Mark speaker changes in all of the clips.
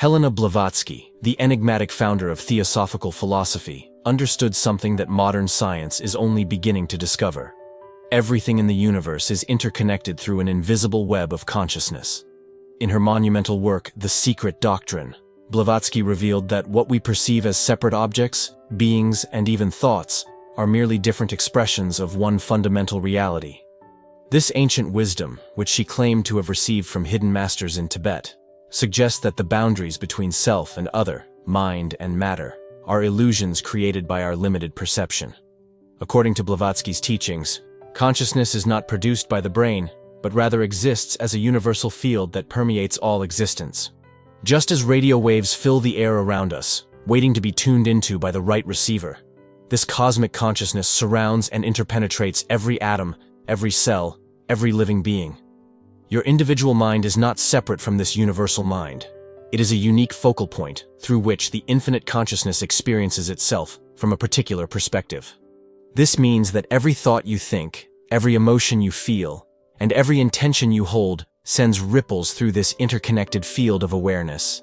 Speaker 1: Helena Blavatsky, the enigmatic founder of Theosophical Philosophy, understood something that modern science is only beginning to discover. Everything in the universe is interconnected through an invisible web of consciousness. In her monumental work, The Secret Doctrine, Blavatsky revealed that what we perceive as separate objects, beings, and even thoughts are merely different expressions of one fundamental reality. This ancient wisdom, which she claimed to have received from hidden masters in Tibet, suggests that the boundaries between self and other, mind and matter, are illusions created by our limited perception. According to Blavatsky's teachings, consciousness is not produced by the brain, but rather exists as a universal field that permeates all existence. Just as radio waves fill the air around us, waiting to be tuned into by the right receiver, this cosmic consciousness surrounds and interpenetrates every atom, every cell, every living being. Your individual mind is not separate from this universal mind. It is a unique focal point through which the infinite consciousness experiences itself from a particular perspective. This means that every thought you think, every emotion you feel, and every intention you hold sends ripples through this interconnected field of awareness.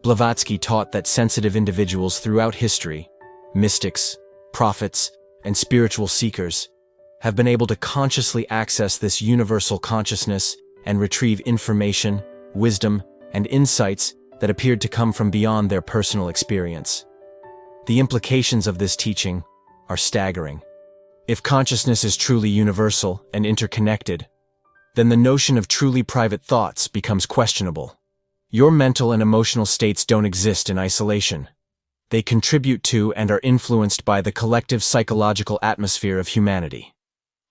Speaker 1: Blavatsky taught that sensitive individuals throughout history, mystics, prophets, and spiritual seekers, have been able to consciously access this universal consciousness and retrieve information, wisdom, and insights that appeared to come from beyond their personal experience. The implications of this teaching are staggering. If consciousness is truly universal and interconnected, then the notion of truly private thoughts becomes questionable. Your mental and emotional states don't exist in isolation. They contribute to and are influenced by the collective psychological atmosphere of humanity.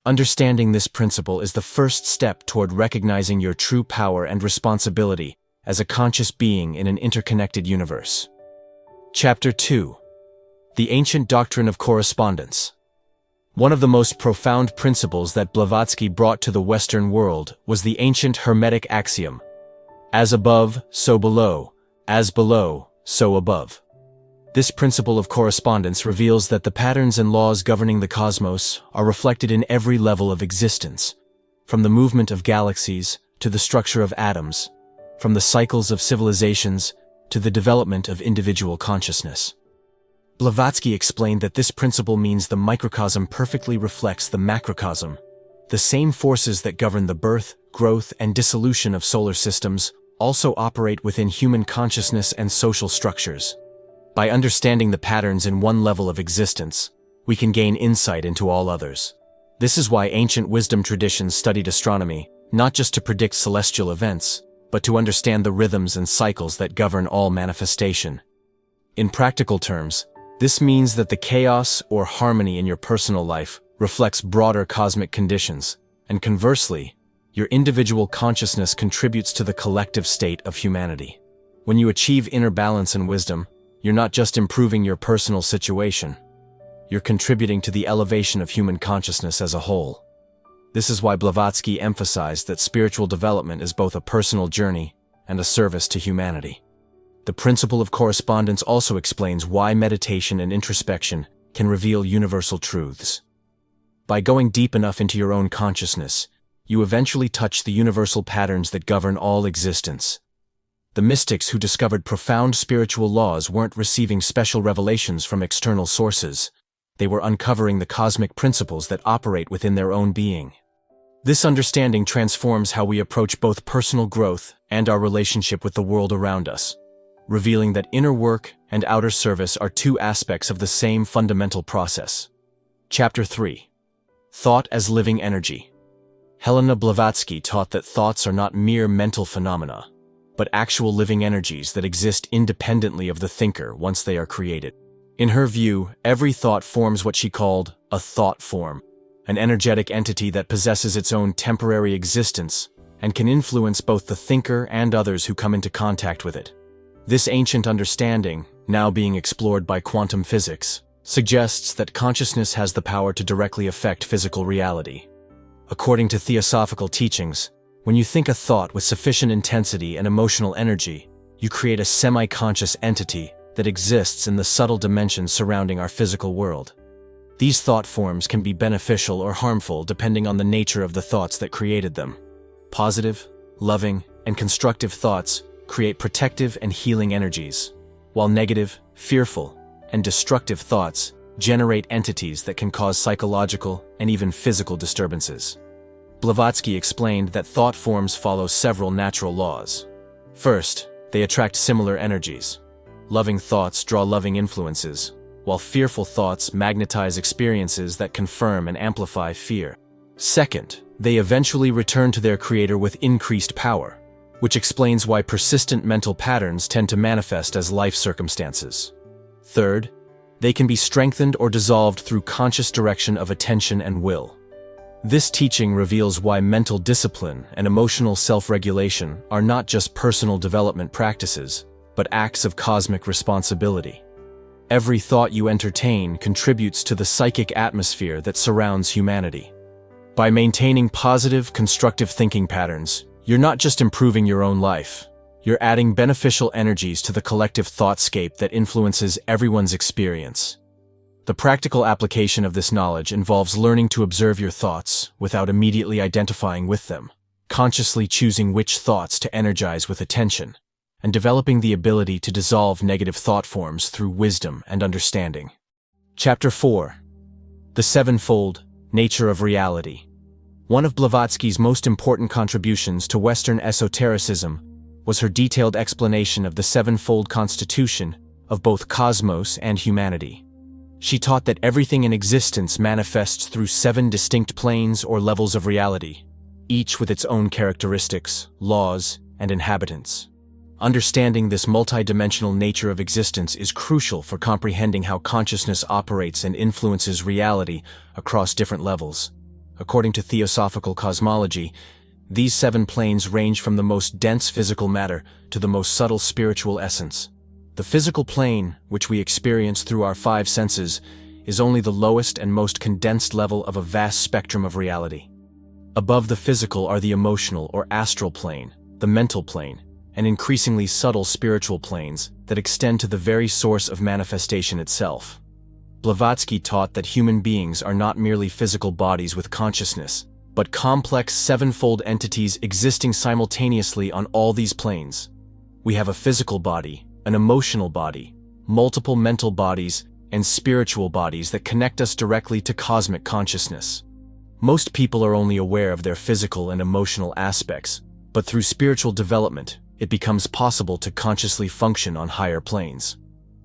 Speaker 1: Understanding this principle is the first step toward recognizing your true power and responsibility as a conscious being in an interconnected universe. Chapter 2. The Ancient Doctrine of Correspondence. One of the most profound principles that Blavatsky brought to the Western world was the ancient Hermetic axiom, as above, so below, as below, so above. This principle of correspondence reveals that the patterns and laws governing the cosmos are reflected in every level of existence, from the movement of galaxies to the structure of atoms, from the cycles of civilizations to the development of individual consciousness. Blavatsky explained that this principle means the microcosm perfectly reflects the macrocosm. The same forces that govern the birth, growth, and dissolution of solar systems also operate within human consciousness and social structures. By understanding the patterns in one level of existence, we can gain insight into all others. This is why ancient wisdom traditions studied astronomy, not just to predict celestial events, but to understand the rhythms and cycles that govern all manifestation. In practical terms, this means that the chaos or harmony in your personal life reflects broader cosmic conditions, and conversely, your individual consciousness contributes to the collective state of humanity. When you achieve inner balance and wisdom, you're not just improving your personal situation, you're contributing to the elevation of human consciousness as a whole. This is why Blavatsky emphasized that spiritual development is both a personal journey and a service to humanity. The principle of correspondence also explains why meditation and introspection can reveal universal truths. By going deep enough into your own consciousness, you eventually touch the universal patterns that govern all existence. The mystics who discovered profound spiritual laws weren't receiving special revelations from external sources. They were uncovering the cosmic principles that operate within their own being. This understanding transforms how we approach both personal growth and our relationship with the world around us, revealing that inner work and outer service are two aspects of the same fundamental process. Chapter 3. Thought as Living Energy. Helena Blavatsky taught that thoughts are not mere mental phenomena, but actual living energies that exist independently of the thinker once they are created. In her view, every thought forms what she called a thought form, an energetic entity that possesses its own temporary existence and can influence both the thinker and others who come into contact with it. This ancient understanding, now being explored by quantum physics, suggests that consciousness has the power to directly affect physical reality. According to theosophical teachings, when you think a thought with sufficient intensity and emotional energy, you create a semi-conscious entity that exists in the subtle dimensions surrounding our physical world. These thought forms can be beneficial or harmful depending on the nature of the thoughts that created them. Positive, loving, and constructive thoughts create protective and healing energies, while negative, fearful, and destructive thoughts generate entities that can cause psychological and even physical disturbances. Blavatsky explained that thought forms follow several natural laws. First, they attract similar energies. Loving thoughts draw loving influences, while fearful thoughts magnetize experiences that confirm and amplify fear. Second, they eventually return to their creator with increased power, which explains why persistent mental patterns tend to manifest as life circumstances. Third, they can be strengthened or dissolved through conscious direction of attention and will. This teaching reveals why mental discipline and emotional self-regulation are not just personal development practices, but acts of cosmic responsibility. Every thought you entertain contributes to the psychic atmosphere that surrounds humanity. By maintaining positive, constructive thinking patterns, you're not just improving your own life, you're adding beneficial energies to the collective thoughtscape that influences everyone's experience. The practical application of this knowledge involves learning to observe your thoughts without immediately identifying with them, consciously choosing which thoughts to energize with attention, and developing the ability to dissolve negative thought forms through wisdom and understanding. Chapter 4. The SevenFold, Nature of Reality. One of Blavatsky's most important contributions to Western esotericism was her detailed explanation of the sevenfold constitution of both cosmos and humanity. She taught that everything in existence manifests through 7 distinct planes or levels of reality, each with its own characteristics, laws, and inhabitants. Understanding this multidimensional nature of existence is crucial for comprehending how consciousness operates and influences reality across different levels. According to Theosophical cosmology, these 7 planes range from the most dense physical matter to the most subtle spiritual essence. The physical plane, which we experience through our 5 senses, is only the lowest and most condensed level of a vast spectrum of reality. Above the physical are the emotional or astral plane, the mental plane, and increasingly subtle spiritual planes that extend to the very source of manifestation itself. Blavatsky taught that human beings are not merely physical bodies with consciousness, but complex sevenfold entities existing simultaneously on all these planes. We have a physical body, an emotional body, multiple mental bodies, and spiritual bodies that connect us directly to cosmic consciousness. Most people are only aware of their physical and emotional aspects, but through spiritual development, it becomes possible to consciously function on higher planes.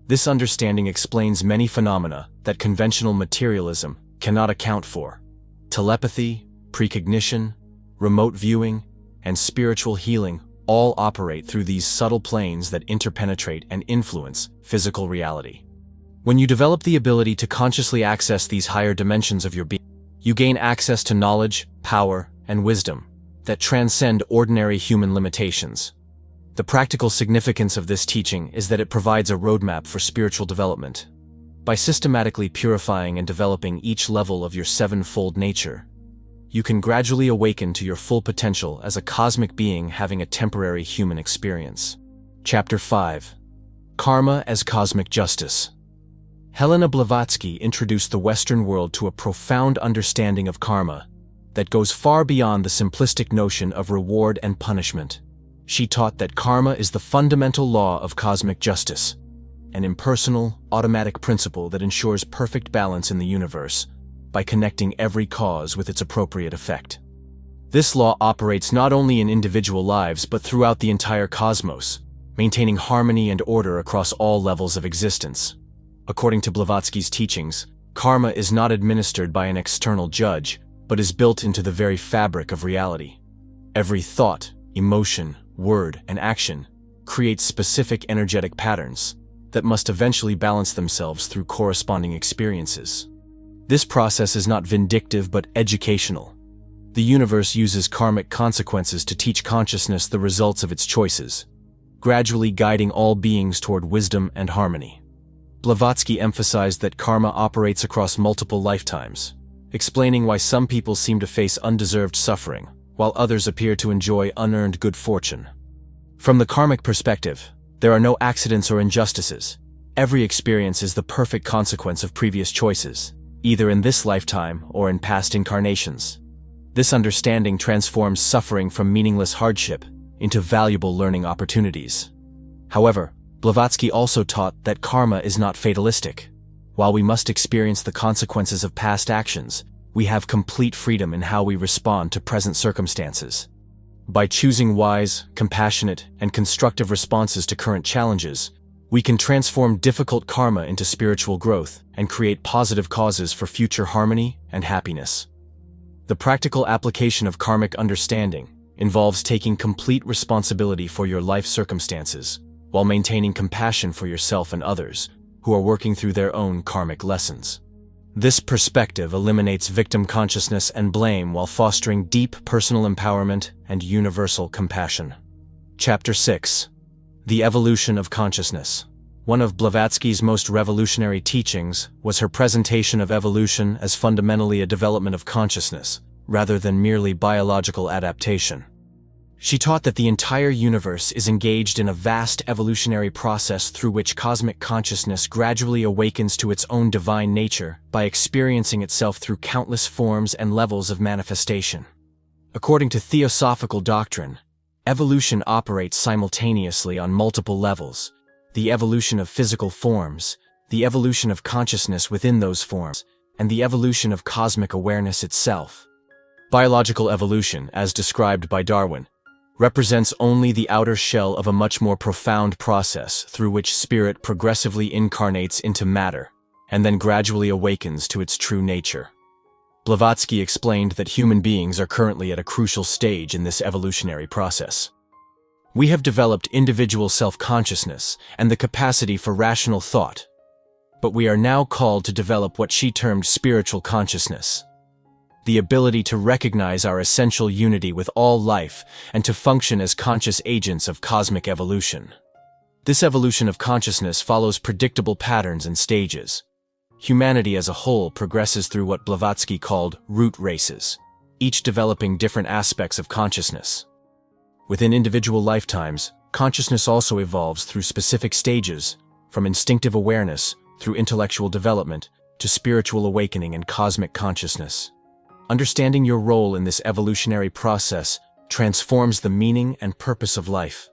Speaker 1: This understanding explains many phenomena that conventional materialism cannot account for. Telepathy, precognition, remote viewing, and spiritual healing all operate through these subtle planes that interpenetrate and influence physical reality. When you develop the ability to consciously access these higher dimensions of your being, you gain access to knowledge, power, and wisdom that transcend ordinary human limitations. The practical significance of this teaching is that it provides a roadmap for spiritual development. By systematically purifying and developing each level of your sevenfold nature, you can gradually awaken to your full potential as a cosmic being having a temporary human experience. Chapter 5. Karma as Cosmic Justice. Helena Blavatsky introduced the Western world to a profound understanding of karma that goes far beyond the simplistic notion of reward and punishment. She taught that karma is the fundamental law of cosmic justice, an impersonal, automatic principle that ensures perfect balance in the universe by connecting every cause with its appropriate effect. This law operates not only in individual lives but throughout the entire cosmos, maintaining harmony and order across all levels of existence. According to Blavatsky's teachings, karma is not administered by an external judge, but is built into the very fabric of reality. Every thought, emotion, word, and action creates specific energetic patterns that must eventually balance themselves through corresponding experiences. This process is not vindictive but educational. The universe uses karmic consequences to teach consciousness the results of its choices, gradually guiding all beings toward wisdom and harmony. Blavatsky emphasized that karma operates across multiple lifetimes, explaining why some people seem to face undeserved suffering, while others appear to enjoy unearned good fortune. From the karmic perspective, there are no accidents or injustices. Every experience is the perfect consequence of previous choices, either in this lifetime or in past incarnations. This understanding transforms suffering from meaningless hardship into valuable learning opportunities. However, Blavatsky also taught that karma is not fatalistic. While we must experience the consequences of past actions, we have complete freedom in how we respond to present circumstances. By choosing wise, compassionate, and constructive responses to current challenges, we can transform difficult karma into spiritual growth and create positive causes for future harmony and happiness. The practical application of karmic understanding involves taking complete responsibility for your life circumstances while maintaining compassion for yourself and others who are working through their own karmic lessons. This perspective eliminates victim consciousness and blame while fostering deep personal empowerment and universal compassion. Chapter 6. The Evolution of Consciousness. One of Blavatsky's most revolutionary teachings was her presentation of evolution as fundamentally a development of consciousness, rather than merely biological adaptation. She taught that the entire universe is engaged in a vast evolutionary process through which cosmic consciousness gradually awakens to its own divine nature by experiencing itself through countless forms and levels of manifestation. According to Theosophical Doctrine, evolution operates simultaneously on multiple levels: the evolution of physical forms, the evolution of consciousness within those forms, and the evolution of cosmic awareness itself. Biological evolution, as described by Darwin, represents only the outer shell of a much more profound process through which spirit progressively incarnates into matter and then gradually awakens to its true nature. Blavatsky explained that human beings are currently at a crucial stage in this evolutionary process. We have developed individual self-consciousness and the capacity for rational thought, but we are now called to develop what she termed spiritual consciousness, the ability to recognize our essential unity with all life and to function as conscious agents of cosmic evolution. This evolution of consciousness follows predictable patterns and stages. Humanity as a whole progresses through what Blavatsky called root races, each developing different aspects of consciousness. Within individual lifetimes, consciousness also evolves through specific stages, from instinctive awareness through intellectual development to spiritual awakening and cosmic consciousness. Understanding your role in this evolutionary process transforms the meaning and purpose of life.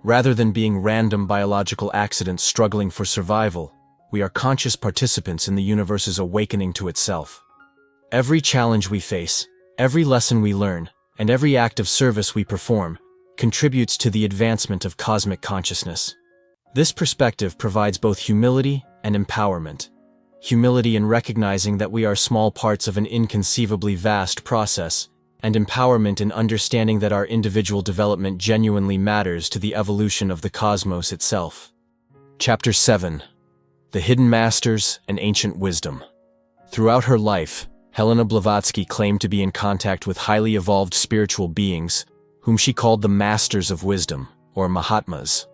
Speaker 1: Rather than being random biological accidents struggling for survival, we are conscious participants in the universe's awakening to itself. Every challenge we face, every lesson we learn, and every act of service we perform contributes to the advancement of cosmic consciousness. This perspective provides both humility and empowerment. Humility in recognizing that we are small parts of an inconceivably vast process, and empowerment in understanding that our individual development genuinely matters to the evolution of the cosmos itself. Chapter 7. The Hidden Masters and Ancient Wisdom. Throughout her life, Helena Blavatsky claimed to be in contact with highly evolved spiritual beings, whom she called the Masters of Wisdom, or Mahatmas.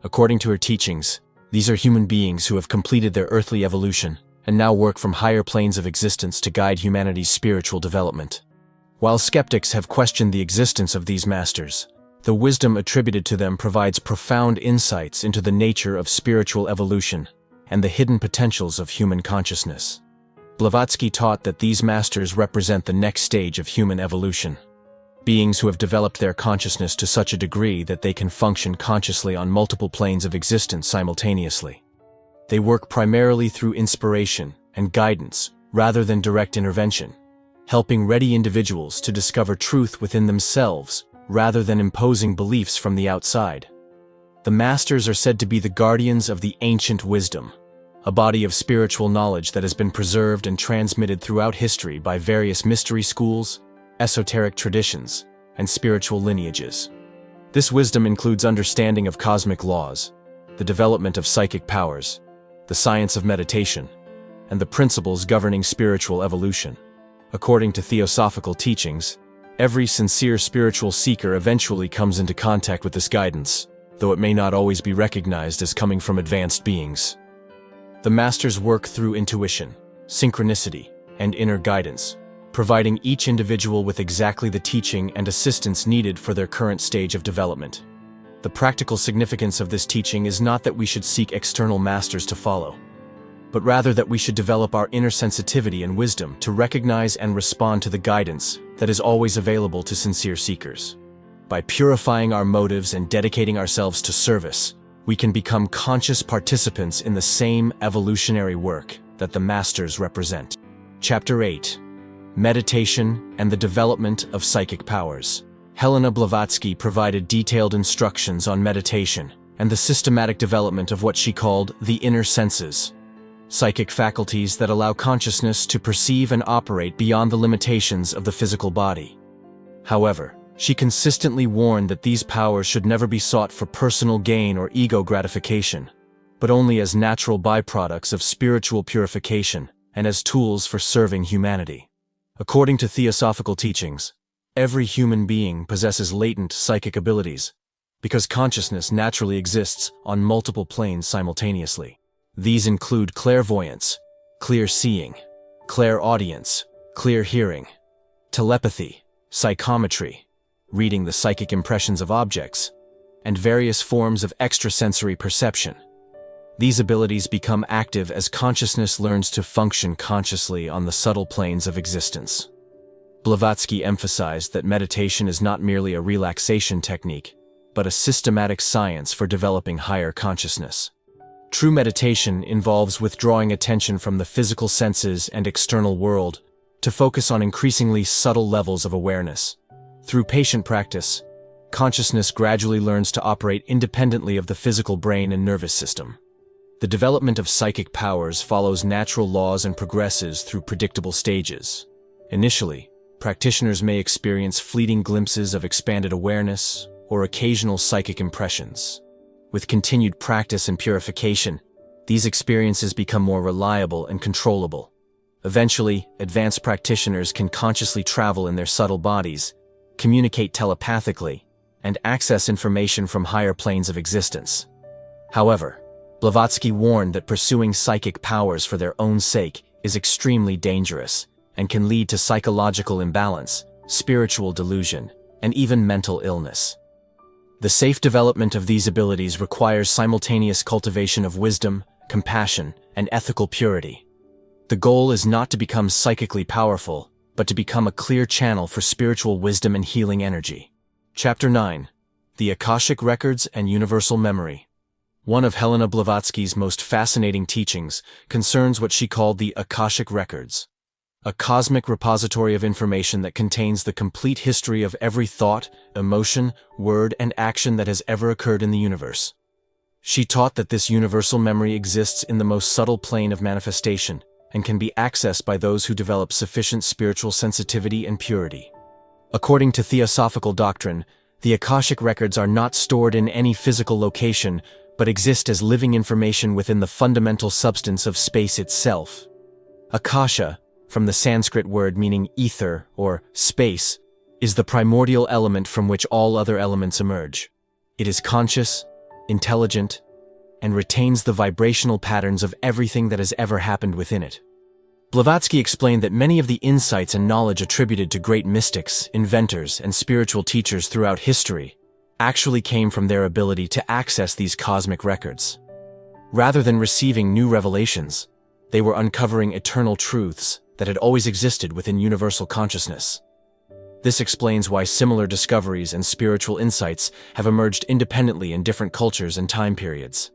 Speaker 1: According to her teachings, these are human beings who have completed their earthly evolution and now work from higher planes of existence to guide humanity's spiritual development. While skeptics have questioned the existence of these masters, the wisdom attributed to them provides profound insights into the nature of spiritual evolution and the hidden potentials of human consciousness. Blavatsky taught that these masters represent the next stage of human evolution. Beings who have developed their consciousness to such a degree that they can function consciously on multiple planes of existence simultaneously. They work primarily through inspiration and guidance rather than direct intervention, helping ready individuals to discover truth within themselves rather than imposing beliefs from the outside. The Masters are said to be the guardians of the ancient wisdom, a body of spiritual knowledge that has been preserved and transmitted throughout history by various mystery schools, esoteric traditions, and spiritual lineages. This wisdom includes understanding of cosmic laws, the development of psychic powers, the science of meditation, and the principles governing spiritual evolution. According to Theosophical teachings, every sincere spiritual seeker eventually comes into contact with this guidance, though it may not always be recognized as coming from advanced beings. The Masters work through intuition, synchronicity, and inner guidance, providing each individual with exactly the teaching and assistance needed for their current stage of development. The practical significance of this teaching is not that we should seek external masters to follow, but rather that we should develop our inner sensitivity and wisdom to recognize and respond to the guidance that is always available to sincere seekers. By purifying our motives and dedicating ourselves to service, we can become conscious participants in the same evolutionary work that the Masters represent. Chapter 8. Meditation and the Development of Psychic Powers. Helena Blavatsky provided detailed instructions on meditation and the systematic development of what she called the inner senses, psychic faculties that allow consciousness to perceive and operate beyond the limitations of the physical body. However, she consistently warned that these powers should never be sought for personal gain or ego gratification, but only as natural byproducts of spiritual purification and as tools for serving humanity. According to Theosophical teachings, every human being possesses latent psychic abilities, because consciousness naturally exists on multiple planes simultaneously. These include clairvoyance, clear seeing, clairaudience, clear hearing, telepathy, psychometry, reading the psychic impressions of objects, and various forms of extrasensory perception. These abilities become active as consciousness learns to function consciously on the subtle planes of existence. Blavatsky emphasized that meditation is not merely a relaxation technique, but a systematic science for developing higher consciousness. True meditation involves withdrawing attention from the physical senses and external world to focus on increasingly subtle levels of awareness. Through patient practice, consciousness gradually learns to operate independently of the physical brain and nervous system. The development of psychic powers follows natural laws and progresses through predictable stages. Initially, practitioners may experience fleeting glimpses of expanded awareness or occasional psychic impressions. With continued practice and purification, these experiences become more reliable and controllable. Eventually, advanced practitioners can consciously travel in their subtle bodies, communicate telepathically, and access information from higher planes of existence. However, Blavatsky warned that pursuing psychic powers for their own sake is extremely dangerous and can lead to psychological imbalance, spiritual delusion, and even mental illness. The safe development of these abilities requires simultaneous cultivation of wisdom, compassion, and ethical purity. The goal is not to become psychically powerful, but to become a clear channel for spiritual wisdom and healing energy. Chapter 9. The Akashic Records and Universal Memory. One of Helena Blavatsky's most fascinating teachings concerns what she called the Akashic Records, a cosmic repository of information that contains the complete history of every thought, emotion, word, and action that has ever occurred in the universe. She taught that this universal memory exists in the most subtle plane of manifestation and can be accessed by those who develop sufficient spiritual sensitivity and purity. According to Theosophical Doctrine, the Akashic Records are not stored in any physical location, but exist as living information within the fundamental substance of space itself. Akasha, from the Sanskrit word meaning ether or space, is the primordial element from which all other elements emerge. It is conscious, intelligent, and retains the vibrational patterns of everything that has ever happened within it. Blavatsky explained that many of the insights and knowledge attributed to great mystics, inventors, and spiritual teachers throughout history actually came from their ability to access these cosmic records. Rather than receiving new revelations, they were uncovering eternal truths that had always existed within universal consciousness. This explains why similar discoveries and spiritual insights have emerged independently in different cultures and time periods.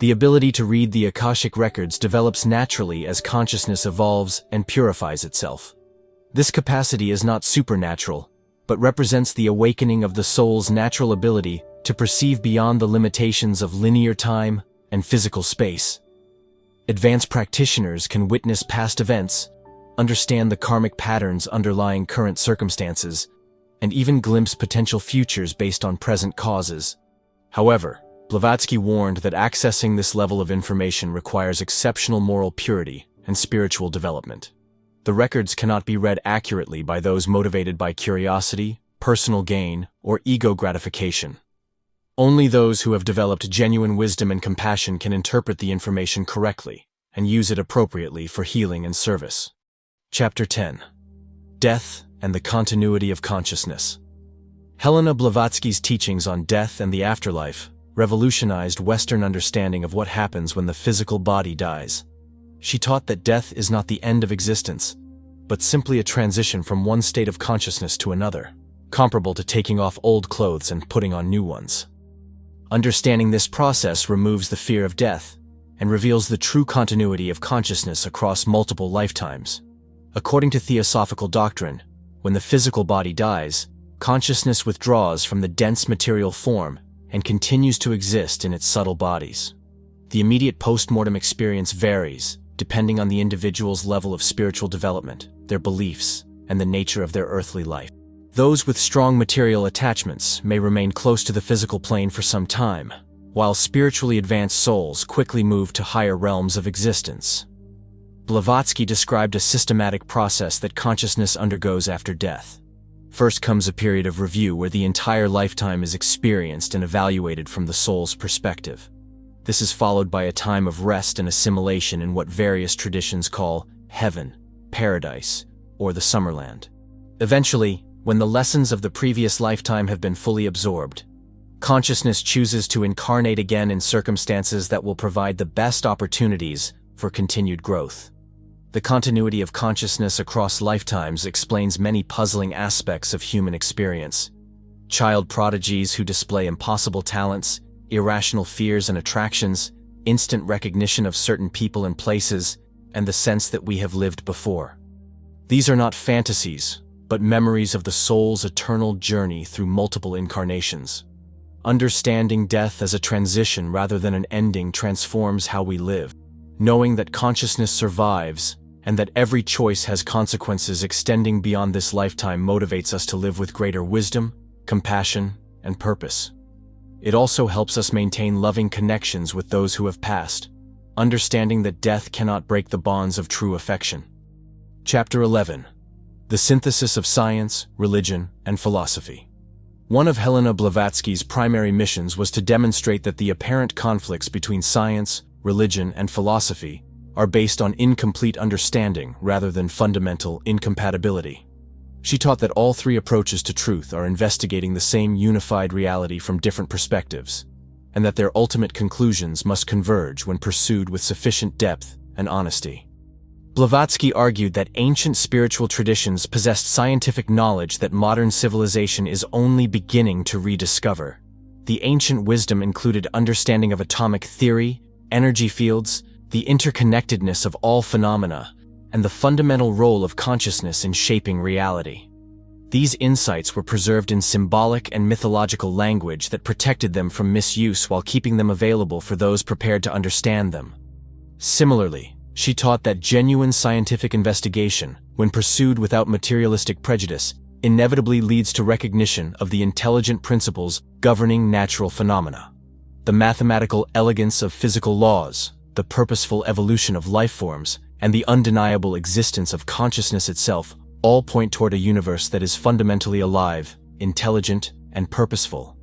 Speaker 1: The ability to read the Akashic Records develops naturally as consciousness evolves and purifies itself. This capacity is not supernatural, but represents the awakening of the soul's natural ability to perceive beyond the limitations of linear time and physical space. Advanced practitioners can witness past events, understand the karmic patterns underlying current circumstances, and even glimpse potential futures based on present causes. However, Blavatsky warned that accessing this level of information requires exceptional moral purity and spiritual development. The records cannot be read accurately by those motivated by curiosity, personal gain, or ego gratification. Only those who have developed genuine wisdom and compassion can interpret the information correctly and use it appropriately for healing and service. Chapter 10. Death and the Continuity of Consciousness. Helena Blavatsky's teachings on death and the afterlife revolutionized Western understanding of what happens when the physical body dies. She taught that death is not the end of existence, but simply a transition from one state of consciousness to another. comparable to taking off old clothes and putting on new ones. Understanding this process removes the fear of death and reveals the true continuity of consciousness across multiple lifetimes. According to Theosophical Doctrine, when the physical body dies, consciousness withdraws from the dense material form and continues to exist in its subtle bodies. The immediate post-mortem experience varies depending on the individual's level of spiritual development, their beliefs, and the nature of their earthly life. Those with strong material attachments may remain close to the physical plane for some time, while spiritually advanced souls quickly move to higher realms of existence. Blavatsky described a systematic process that consciousness undergoes after death. First comes a period of review where the entire lifetime is experienced and evaluated from the soul's perspective. This is followed by a time of rest and assimilation in what various traditions call heaven, paradise, or the summerland. Eventually, when the lessons of the previous lifetime have been fully absorbed, consciousness chooses to incarnate again in circumstances that will provide the best opportunities for continued growth. The continuity of consciousness across lifetimes explains many puzzling aspects of human experience. Child prodigies who display impossible talents, irrational fears and attractions, instant recognition of certain people and places, and the sense that we have lived before. These are not fantasies, but memories of the soul's eternal journey through multiple incarnations. Understanding death as a transition rather than an ending transforms how we live. Knowing that consciousness survives and that every choice has consequences extending beyond this lifetime motivates us to live with greater wisdom, compassion, and purpose. It also helps us maintain loving connections with those who have passed, understanding that death cannot break the bonds of true affection. Chapter 11. The Synthesis of Science, Religion, and Philosophy. One of Helena Blavatsky's primary missions was to demonstrate that the apparent conflicts between science, religion, and philosophy are based on incomplete understanding rather than fundamental incompatibility. She taught that all three approaches to truth are investigating the same unified reality from different perspectives, and that their ultimate conclusions must converge when pursued with sufficient depth and honesty. Blavatsky argued that ancient spiritual traditions possessed scientific knowledge that modern civilization is only beginning to rediscover. The ancient wisdom included understanding of atomic theory, energy fields, the interconnectedness of all phenomena, and the fundamental role of consciousness in shaping reality. These insights were preserved in symbolic and mythological language that protected them from misuse while keeping them available for those prepared to understand them. Similarly, she taught that genuine scientific investigation, when pursued without materialistic prejudice, inevitably leads to recognition of the intelligent principles governing natural phenomena. The mathematical elegance of physical laws, the purposeful evolution of life forms, and the undeniable existence of consciousness itself all point toward a universe that is fundamentally alive, intelligent, and purposeful.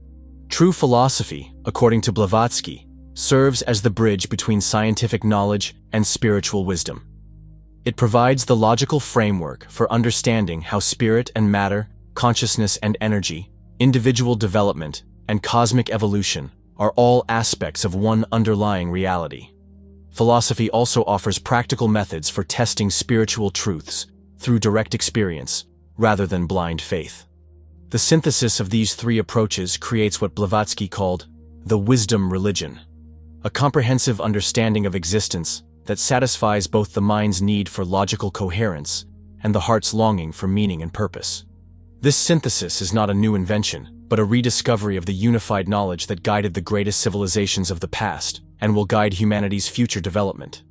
Speaker 1: True philosophy, according to Blavatsky, serves as the bridge between scientific knowledge and spiritual wisdom. It provides the logical framework for understanding how spirit and matter, consciousness and energy, individual development, and cosmic evolution are all aspects of one underlying reality. Philosophy also offers practical methods for testing spiritual truths through direct experience, rather than blind faith. The synthesis of these three approaches creates what Blavatsky called the wisdom religion, a comprehensive understanding of existence that satisfies both the mind's need for logical coherence and the heart's longing for meaning and purpose. This synthesis is not a new invention, but a rediscovery of the unified knowledge that guided the greatest civilizations of the past and will guide humanity's future development.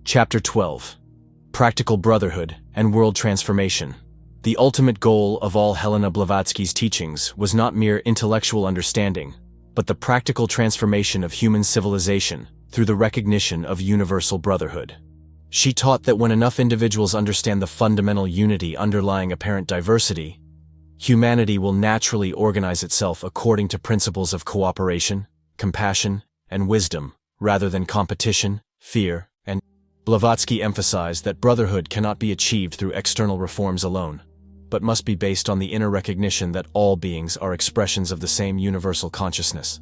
Speaker 1: Chapter 12. Practical Brotherhood and World Transformation. The ultimate goal of all Helena Blavatsky's teachings was not mere intellectual understanding, but the practical transformation of human civilization through the recognition of universal brotherhood. She taught that when enough individuals understand the fundamental unity underlying apparent diversity, humanity will naturally organize itself according to principles of cooperation, compassion, and wisdom, rather than competition, fear, and Blavatsky emphasized that brotherhood cannot be achieved through external reforms alone, but must be based on the inner recognition that all beings are expressions of the same universal consciousness.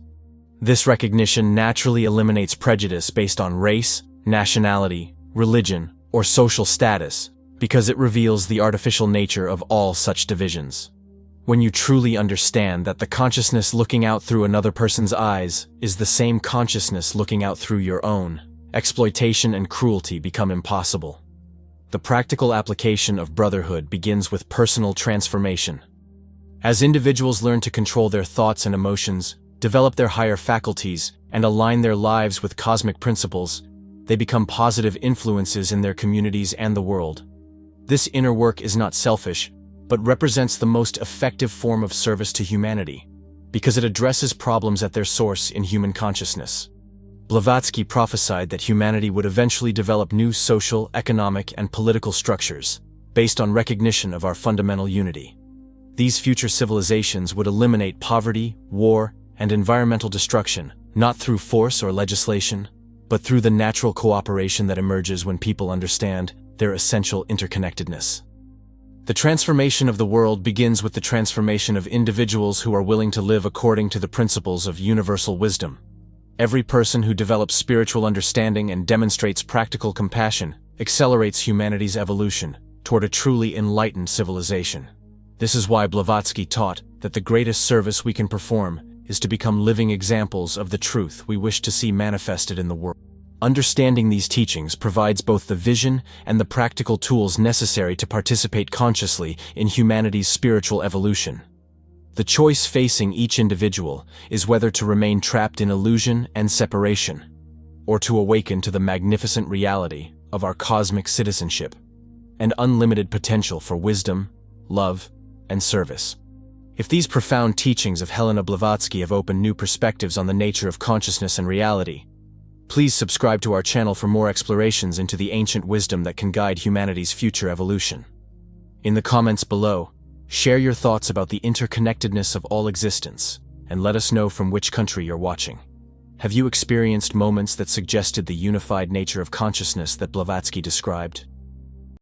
Speaker 1: This recognition naturally eliminates prejudice based on race, nationality, religion, or social status, because it reveals the artificial nature of all such divisions. When you truly understand that the consciousness looking out through another person's eyes is the same consciousness looking out through your own, exploitation and cruelty become impossible. The practical application of brotherhood begins with personal transformation. As individuals learn to control their thoughts and emotions, develop their higher faculties, and align their lives with cosmic principles, they become positive influences in their communities and the world. This inner work is not selfish, but represents the most effective form of service to humanity, because it addresses problems at their source in human consciousness. Blavatsky prophesied that humanity would eventually develop new social, economic, and political structures, based on recognition of our fundamental unity. These future civilizations would eliminate poverty, war, and environmental destruction, not through force or legislation, but through the natural cooperation that emerges when people understand their essential interconnectedness. The transformation of the world begins with the transformation of individuals who are willing to live according to the principles of universal wisdom. Every person who develops spiritual understanding and demonstrates practical compassion accelerates humanity's evolution toward a truly enlightened civilization. This is why Blavatsky taught that the greatest service we can perform is to become living examples of the truth we wish to see manifested in the world. Understanding these teachings provides both the vision and the practical tools necessary to participate consciously in humanity's spiritual evolution. The choice facing each individual is whether to remain trapped in illusion and separation, or to awaken to the magnificent reality of our cosmic citizenship and unlimited potential for wisdom, love, and service. If these profound teachings of Helena Blavatsky have opened new perspectives on the nature of consciousness and reality, please subscribe to our channel for more explorations into the ancient wisdom that can guide humanity's future evolution. In the comments below, share your thoughts about the interconnectedness of all existence, and let us know from which country you're watching. Have you experienced moments that suggested the unified nature of consciousness that Blavatsky described?